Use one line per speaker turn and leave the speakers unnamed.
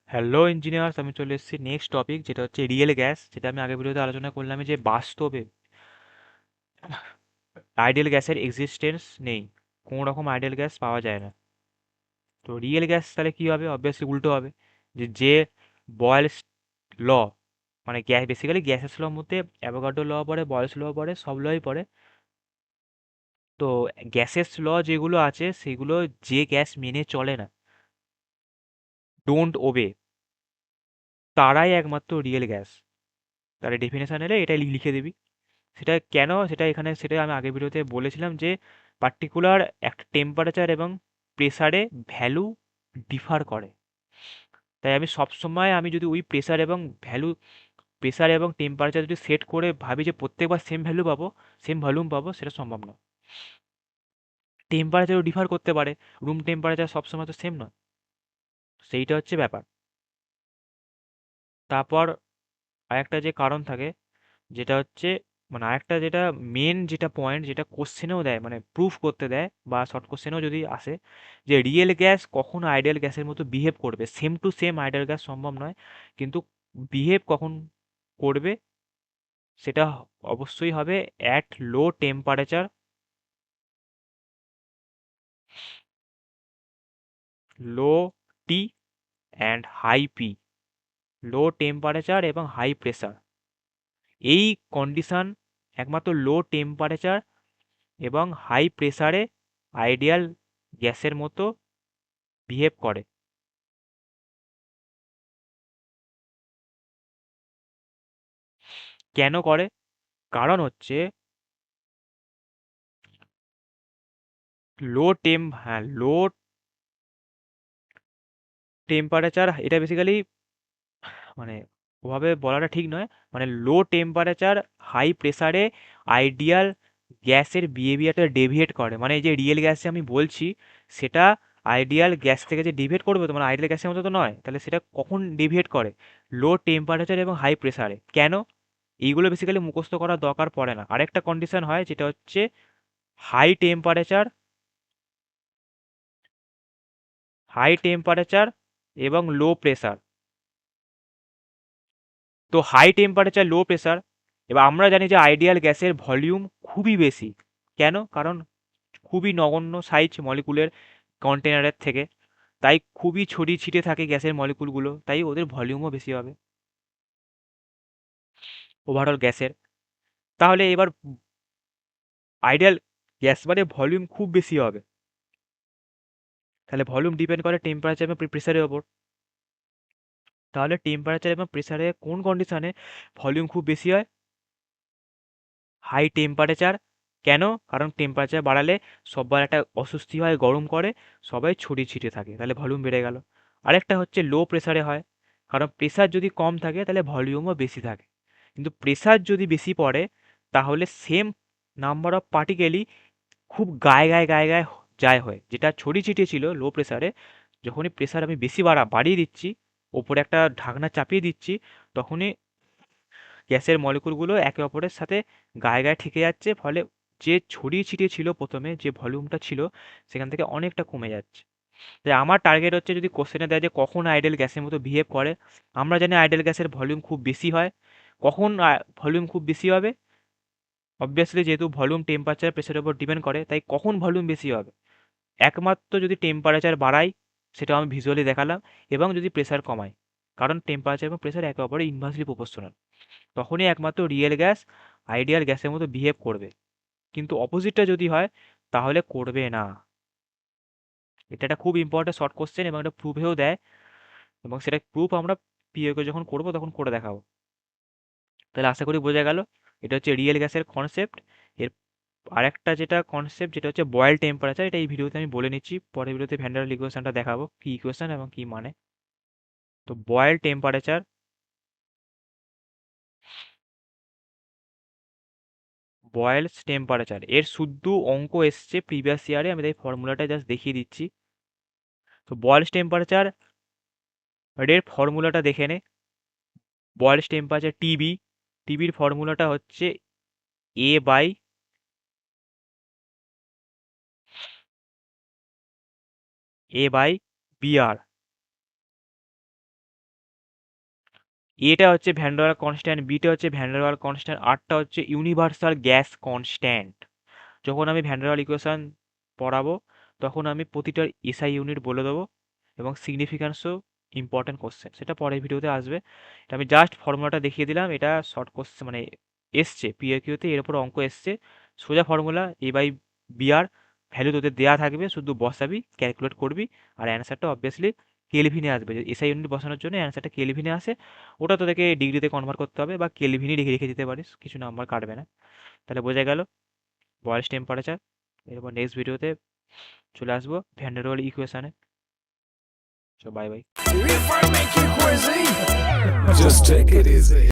Hello engineers, আমি চলে এসেছি নেক্সট টপিক, যেটা হচ্ছে রিয়েল গ্যাস। যেটা আমি আগের ভিডিওতে আলোচনা করলাম যে বাস্তবে আইডিয়াল গ্যাসের এক্সিস্টেন্স নেই, কোনো রকম আইডিয়াল গ্যাস পাওয়া যায় না। তো রিয়েল গ্যাস তাহলে কি হবে? অবভিয়াসলি উল্টো হবে। যে বয়েলস ল, মানে গ্যাস, বেসিক্যালি গ্যাসের লর মধ্যে অ্যাভোগাড্রো ল পড়ে, বয়েলস ল পড়ে, সব লই পড়ে। তো গ্যাসের ল যেগুলো আছে সেগুলো, যে গ্যাস মেনে চলে না, ডোন্ট ওবে, তারাই একমাত্র রিয়েল গ্যাস। তার ডেফিনেশন এলে এটাই লিখে দিবি। সেটা কেন, সেটা এখানে, সেটা আমি আগের ভিডিওতে বলেছিলাম যে পার্টিকুলার একটা টেম্পারেচার এবং প্রেসারে ভ্যালু ডিফার করে। তাই আমি সবসময়, আমি যদি ওই প্রেসার এবং ভ্যালু, প্রেসার এবং টেম্পারেচার যদি সেট করে ভাবি যে প্রত্যেকবার সেম ভ্যালু পাবো, সেম ভলিউম পাবো, সেটা সম্ভব নয়। টেম্পারেচারও ডিফার করতে পারে, রুম টেম্পারেচার সবসময় তো সেম নয়। সেইটা হচ্ছে ব্যাপার। তারপর আরেকটা যে কারণ থাকে, যেটা হচ্ছে, মানে আরেকটা যেটা মেন যেটা পয়েন্ট, যেটা কোশ্চেনেও দেয়, মানে প্রুফ করতে দেয়, বা শর্ট কোশ্চেনেও যদি আসে, যে রিয়েল গ্যাস কখনো আইডিয়াল গ্যাসের মতো বিহেভ করবে, same to same ideal gas সম্ভব নয়, কিন্তু বিহেভ কখন করবে সেটা অবশ্যই হবে at low temperature, low T and high P, low temperature এবং হাই প্রেসার। এই কন্ডিশন একমাত্র লো টেম্পারেচার এবং হাই প্রেসারে আইডিয়াল গ্যাসের মতো বিহেভ করে। কেন করে? কারণ হচ্ছে হ্যাঁ, লো টেম্পারেচার, এটা বেসিক্যালি, মানে ওভাবে বলাটা ঠিক নয়, মানে লো টেম্পারেচার হাই প্রেসারে আইডিয়াল গ্যাসের বিহেভিয়ারটা ডেভিয়েট করে, মানে এই যে রিয়েল গ্যাসে আমি বলছি, সেটা আইডিয়াল গ্যাস থেকে যে ডেভিয়েট করবে, তো মানে আইডিয়াল গ্যাসের মতো তো নয়, তাহলে সেটা কখন ডেভিয়েট করে? লো টেম্পারেচার এবং হাই প্রেসারে। কেন? এইগুলো বেসিক্যালি মুখস্থ করার দরকার পড়ে না। আরেকটা কন্ডিশন হয়, যেটা হচ্ছে হাই টেম্পারেচার, হাই টেম্পারেচার এবং লো প্রেসার। তো হাই টেম্পারেচার, লো প্রেসার, এবার আমরা জানি যে আইডিয়াল গ্যাসের ভলিউম খুবই বেশি। কেন? কারণ খুবই নগণ্য সাইজ মলিকুলের কন্টেনারের থেকে, তাই খুবই ছড়িয়ে ছিটে থাকে গ্যাসের মলিকুলগুলো, তাই ওদের ভলিউমও বেশি হবে ওভারঅল গ্যাসের। তাহলে এবার আইডিয়াল গ্যাস মানে ভলিউম খুব বেশি হবে, তাহলে ভলিউম ডিপেন্ড করে টেম্পারেচার এবং প্রেসারের ওপর। তাহলে টেম্পারেচার এবং প্রেসারে কোন কন্ডিশনে ভলিউম খুব বেশি হয়? High temperature. কেন? কারণ টেম্পারেচার বাড়ালে সবার একটা অস্বস্তি হয়, গরম করে, সবাই ছড়িয়ে ছিটিয়ে থাকে, তাহলে ভলিউম বেড়ে গেল। আরেকটা হচ্ছে লো প্রেসারে হয়, কারণ প্রেসার যদি কম থাকে তাহলে ভলিউমও বেশি থাকে, কিন্তু প্রেসার যদি বেশি পড়ে তাহলে সেম নাম্বার অফ পার্টিকেলই খুব গায়ে গায়ে গায়ে গায়ে যায় হয়, যেটা ছড়িয়ে ছিটিয়ে ছিল লো প্রেসারে। যখনই প্রেসার আমি বেশি বাড়িয়ে দিচ্ছি, ওপরে একটা ঢাকনা চাপিয়ে দিচ্ছি, তখনই গ্যাসের মলিকুলগুলো একে অপরের সাথে গায়ে গায়ে ঠেকে যাচ্ছে, ফলে যে ছড়িয়ে ছিটিয়ে ছিল প্রথমে যে ভলিউমটা ছিল, সেখান থেকে অনেকটা কমে যাচ্ছে। তাই আমার টার্গেট হচ্ছে, যদি কোশ্চেনে দেয় যে কখন আইডেল গ্যাসের মতো বিহেভ করে, আমরা জানি আইডেল গ্যাসের ভলিউম খুব বেশি হয়। কখন ভলিউম খুব বেশি হবে? অবভিয়াসলি যেহেতু ভলিউম টেম্পারেচার প্রেসারের উপর ডিপেন্ড করে, তাই কখন ভলিউম বেশি হবে? একমাত্র যদি টেম্পারেচার বাড়াই, সেটা আমি ভিজুয়ালি দেখালাম, এবং যদি প্রেসার কমাই, কারণ টেম্পারেচার এবং প্রেসার একে অপরের ইনভার্সলি প্রপোর্শনাল, তখনই একমাত্র রিয়েল গ্যাস আইডিয়াল গ্যাসের মতো বিহেভ করবে। কিন্তু অপোজিটটা যদি হয়, তাহলে করবে না। এটা একটা খুব ইম্পর্টেন্ট শর্ট কোশ্চেন, এবং এটা প্রুফেও দেয়, এবং সেটা প্রুফ আমরা পিওকে যখন করবো তখন করে দেখাবো। তাহলে আশা করি বোঝা গেল, এটা হচ্ছে রিয়েল গ্যাসের কনসেপ্ট। এর আরেকটা যেটা কনসেপ্ট, যেটা হচ্ছে বয়েল টেম্পারেচার, এটা এই ভিডিওতে আমি বলে নিচ্ছি, পরের ভিডিওতে ভ্যান ডার ওয়াল ইকুয়েশনটা দেখাবো, কি ইকুয়েশন এবং কি মানে। তো বয়েল টেম্পারেচার, বয়েলস টেম্পারেচার এর শুদ্ধ অঙ্ক এসছে প্রিভিয়াস ইয়ারে, আমি তাই ফর্মুলাটা জাস্ট দেখিয়ে দিচ্ছি। তো বয়েলস টেম্পারেচার এর ফর্মুলাটা দেখে নে। বয়েলস টেম্পারেচার টিবি, টিবির ফর্মুলাটা হচ্ছে এ বাই, এ বাই বিআর। এটা হচ্ছে ভ্যান ডার ওয়াল কনস্ট্যান্ট, বিটা হচ্ছে ভ্যান ডার ওয়াল কনস্ট্যান্ট, আরটা হচ্ছে ইউনিভার্সাল গ্যাস কনস্ট্যান্ট। যখন আমি ভ্যান ডার ওয়াল ইকুয়েশন পড়াবো তখন আমি প্রতিটা এসআই ইউনিট বলে দেবো এবং সিগনিফিক্যান্সও ইম্পর্টেন্ট কোশ্চেন সেটা পরের ভিডিওতে আসবে। এটা আমি জাস্ট ফর্মুলাটা দেখিয়ে দিলাম, এটা শর্ট কোশ্চেন মানে এসছে পিএকিউতে, এর উপর অঙ্ক এসছে, সোজা formula A by BR, value তোদের দেওয়া থাকবে, শুধু বসাবি ক্যালকুলেট করবি আর অ্যান্সারটা অবভিয়াসলি কেলভিনে আসবে। এসআই ইউনিট বসানোর জন্য অ্যান্সারটা কেলভিনে আসে, ওটা তোদেরকে ডিগ্রিতে কনভার্ট করতে হবে বা কেলভিনই রেখে রেখে দিতে পারিস, কিছু নাম্বার কাটবে না। তাহলে বোঝা গেল বয়েলস টেম্পারেচার। এরপর নেক্সট ভিডিওতে চলে আসবো ভ্যান ডার ওয়াল ইকুয়েশনে। So bye bye.
Just take it easy.